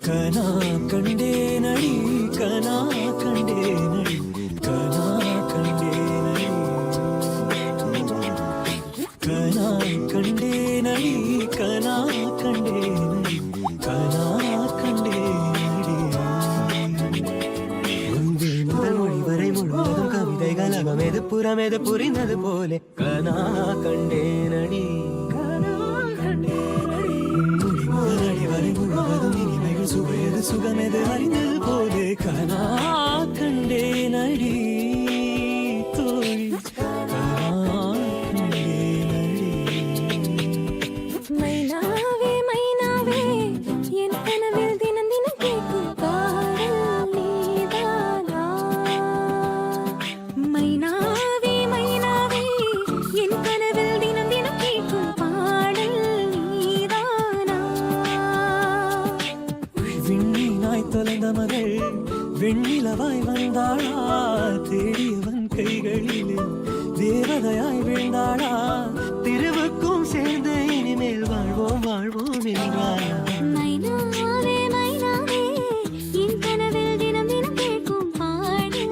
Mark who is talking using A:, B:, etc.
A: கனா கண்டே நடி கனா கண்டே நடி கனா கண்டே நடி கனா கண்டே நடி கனா கண்டே நடி கனா கண்டே நடி முதல் மொழி வரை முழுவதும் கவிதைகள் அகமேது புறமேது புரிந்தது போலே கனா கண்டே நடி சுவையது சுகமெது அறிந்தது போது கனா கண்டே நடி தோழி கனா கண்டே நடி
B: மைனாவே மைனாவே என் கனவில் தினம் தினம் கேட்கும் பாடல் நீதானா மைனாவே மைனாவே என் கனவில் தினம் தினம் கேட்கும் பாடல் நீதானா
A: விண்ணினாய் தொலைந்த மகள் வெண்ணிலவாய் வந்தாளா தேடியவன் கைகளில் தேவதையாய் வீழ்ந்தாளா திருவுக்கும் சேர்ந்து இனிமேல் வாழ்வோம் வாழ்வோம் என்றாள்